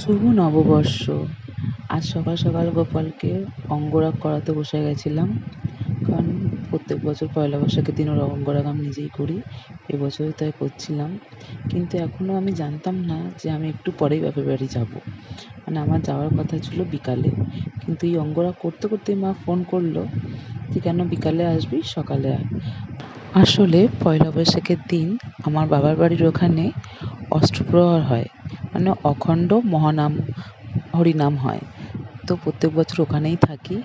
শুভ নববর্ষ। আজ সকাল সকাল গোপালকে অঙ্গরাগ করাতে বসে গেছিলাম, কারণ প্রত্যেক বছর পয়লা বৈশাখের দিন ওর অঙ্গরাগ আমি নিজেই করি। এবছরও তাই করছিলাম, কিন্তু এখনও আমি জানতাম না যে আমি একটু পরেই বাপের বাড়ি যাব। মানে আমার যাওয়ার কথা ছিল বিকালে, কিন্তু এই অঙ্গরাগ করতে করতেই মা ফোন করলো, তুই কেন বিকালে আসবি, সকালে আয়। আসলে পয়লা বৈশাখের দিন আমার বাবার বাড়ির ওখানে অষ্টপ্রহর হয়, মানে অখণ্ড মহানাম হরিনাম হয়। তো প্রত্যেক বছর ওখানেই থাকি।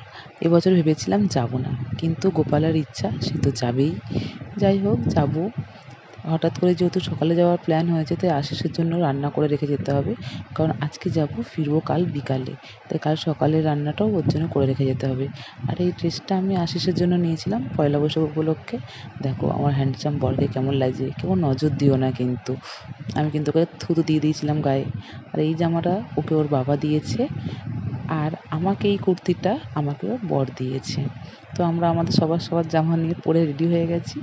এবছর ভেবেছিলাম যাব না, কিন্তু গোপালের ইচ্ছা, সে তো যাবেই। যাই হোক, যাব। হঠাৎ করে যেহেতু সকালে যাওয়ার প্ল্যান হয়েছে, তাই আশিসের জন্য রান্না করে রেখে যেতে হবে, কারণ আজকে যাব, ফিরবো কাল বিকালে। তাই কাল সকালের রান্নাটাও ওর জন্য করে রেখে যেতে হবে। আর এই ড্রেসটা আমি আশিসের জন্য নিয়েছিলাম পয়লা বৈশাখ উপলক্ষে। দেখো আমার হ্যান্ডসাম বরকে কেমন লাগছে, কেমন নজর দিও না কিন্তু। আমি কিন্তু ওকে থুতু দিয়ে দিয়েছিলাম গায়ে। আর এই জামাটা ওকে ওর বাবা দিয়েছে, আর আমাকে এই কুর্তিটা আমাকে ওর বর দিয়েছে। তো আমরা আমাদের সবার জামা নিয়ে পরে রেডি হয়ে গেছি।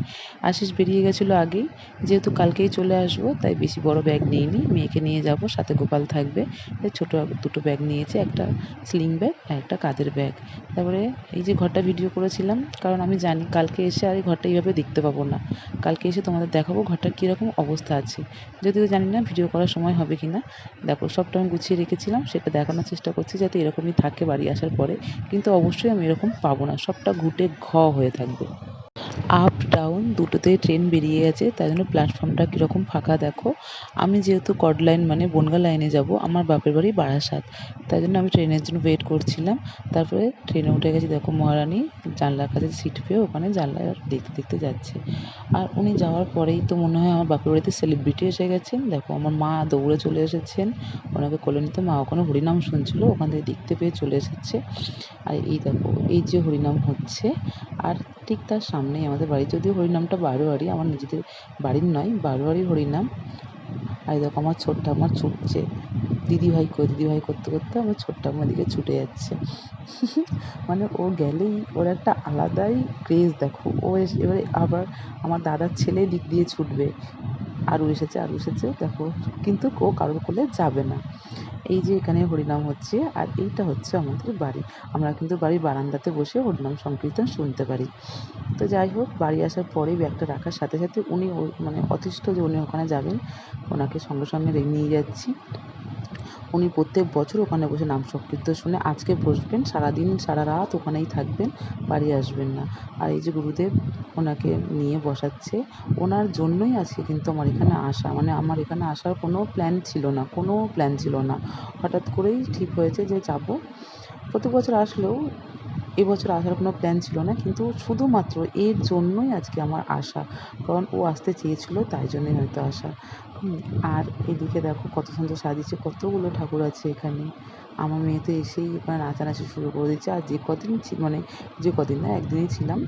আশিস বেরিয়ে গেছিলো আগেই, যেহেতু কালকেই চলে আসবো তাই বেশি বড় ব্যাগ নিইনি, মেয়েকে নিয়ে যাব, সাথে গোপাল থাকবে, তাই ছোটো দুটো ব্যাগ নিয়েছি, একটা স্লিং ব্যাগ আর একটা কাঁধের ব্যাগ। তারপরে এই যে ঘরটা ভিডিও করেছিলাম, কারণ আমি জানি কালকে এসে আর এই ঘরটা এইভাবে দেখতে পাবো না। কালকে এসে তোমাদের দেখাবো ঘরটার কীরকম অবস্থা আছে, যদিও জানি না ভিডিও করার সময় হবে কি না। দেখো সবটা আমি গুছিয়ে রেখেছিলাম, সেটা দেখানোর চেষ্টা করছি যাতে এরকমই থাকে বাড়ি আসার পরে, কিন্তু অবশ্যই আমি এরকম পাবো না, সবটা ঘুটে হয়ে থাকবে। আপ ডাউন দুটোতেই ট্রেন বেরিয়ে গেছে, তাই জন্য প্ল্যাটফর্মটা কীরকম ফাঁকা দেখো। আমি যেহেতু কড লাইন মানে বনগাঁ লাইনে যাব, আমার বাপের বাড়ি বারাসাত, তাই জন্য আমি ট্রেনের জন্য ওয়েট করছিলাম। তারপরে ট্রেনে উঠে গেছি, দেখো মহারানী জানলার কাছে সিট পেয়ে ওখানে জানলায় দেখতে দেখতে যাচ্ছে। আর উনি যাওয়ার পরেই তো মনে হয় আমার বাপের বাড়িতে সেলিব্রিটি এসে গেছেন। দেখো আমার মা দৌড়ে চলে এসেছেন ওনাকে কোলে নিতে, মা ওখানে হরিনাম শুনছিল, ওখান থেকে দেখতে পেয়ে চলে এসেছে। আর এই দেখো এই যে হরিনাম হচ্ছে, আর ঠিক তার সামনেই আমাদের বাড়ি, যদিও হরিনামটা বারোয়ারি, আমার নিজেদের বাড়ির নয়, বারোয়ারি হরিনাম। আর দেখো আমার ছোট ঠাম্মা ছুটছে, দিদিভাই করতে করতে আমার ছোট ঠাম্মার দিকে ছুটে যাচ্ছে। মানে ও গেলেই ওর একটা আলাদাই ক্রেজ, দেখো ও এবারে আবার আমার দাদার ছেলে দিক দিয়ে ছুটবে, আরও এসেছে দেখো, কিন্তু ও কারোর কোলে যাবে না। এই যে এখানে হরিনাম হচ্ছে, আর এইটা হচ্ছে আমাদের বাড়ি। আমরা কিন্তু বাড়ির বারান্দাতে বসে হরিনাম সংকীর্তন শুনতে পারি। তো যাই হোক, বাড়ি আসার পরেই ব্যাগটা রাখার সাথে সাথে উনি মানে অতিষ্ঠ যে উনি ওখানে যাবেন, ওনাকে সঙ্গে সঙ্গে নিয়ে যাচ্ছি। উনি প্রত্যেক বছর ওখানে বসে নাম সংকীর্তন শুনে আজকে বসবেন, সারাদিন সারা রাত ওখানেই থাকবেন, বাড়ি আসবেন না। আর এই যে গুরুদেব ওনাকে নিয়ে বসাচ্ছে, ওনার জন্যই আজকে কিন্তু আমার এখানে আসা, মানে আমার এখানে আসার কোনো প্ল্যান ছিল না, হঠাৎ করেই ঠিক হয়েছে যে যাব। প্রত্যেক বছর আসলেও এবছর আসার কোনো প্ল্যান ছিল না, কিন্তু শুধুমাত্র এর জন্যই আজকে আমার আসা, কারণ ও আসতে চেয়েছিল, তাই জন্যই হয়তো আসা। আর এদিকে দেখো কত সুন্দর সাজিয়েছে, কতগুলো ঠাকুর আছে এখানে। আমার মেয়ে তো এসেই এখানে নাচানাচি শুরু করে দিচ্ছে। আর যে কদিন না, একদিনই ছিলাম,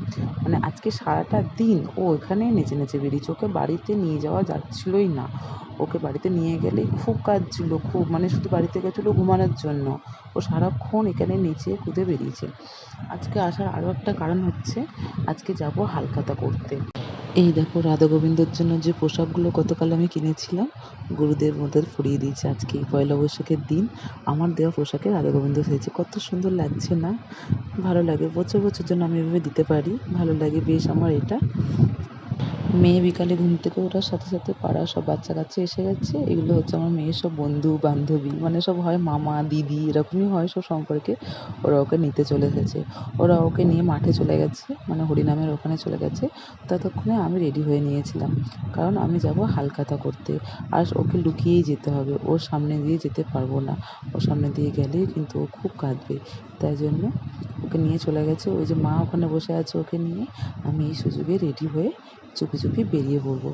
মানে আজকে সারাটা দিন ও এখানে নেচে নেচে বেরিয়েছে। ওকে বাড়িতে নিয়ে যাওয়া যাচ্ছিলই না, ওকে বাড়িতে নিয়ে গেলেই খুব কাঁদছিল, খুব, মানে শুধু বাড়িতে গেছিলো ঘুমানোর জন্য, ও সারাক্ষণ এখানে নেচে কুদে বেরিয়েছে। আজকে আসার আরও একটা কারণ হচ্ছে, আজকে যাব হালখাতা করতে। এই দেখো রাধা গোবিন্দর জন্য যে পোশাকগুলো গতকাল আমি কিনেছিলাম, গুরুদেব ওদের পরিয়ে দিয়েছে আজকে পয়লা বৈশাখের দিন। আমার দেওয়া পোশাকে রাধা গোবিন্দ সেজেছে, কত সুন্দর লাগছে না? ভালো লাগে, বছর বছর জন্য আমি এভাবে দিতে পারি, ভালো লাগে বেশ আমার এটা। মেয়ে বিকালে ঘুম থেকে ওঠার সাথে সাথে পাড়ার সব বাচ্চা কাচ্চা এসে গেছে। এগুলো হচ্ছে আমার মেয়ের সব বন্ধু বান্ধবী, মানে সব হয় মামা দিদি এরকমই হয় সব সম্পর্কে। ওরা ওকে নিতে চলে এসেছে, ওরা ওকে নিয়ে মাঠে চলে গেছে, মানে হরিনামের ওখানে চলে গেছে। ততক্ষণে আমি রেডি হয়ে নিয়েছিলাম, কারণ আমি যাব হালখাতা করতে। আর ওকে লুকিয়েই যেতে হবে, ওর সামনে দিয়ে যেতে পারবো না, ওর সামনে দিয়ে গেলেই কিন্তু ও খুব কাঁদবে। তাই জন্য ওকে নিয়ে চলে গেছে, ওই যে মা ওখানে বসে আছে ওকে নিয়ে। আমি এই সুযোগে রেডি হয়ে চুপি চুপি বেরিয়ে পড়বো।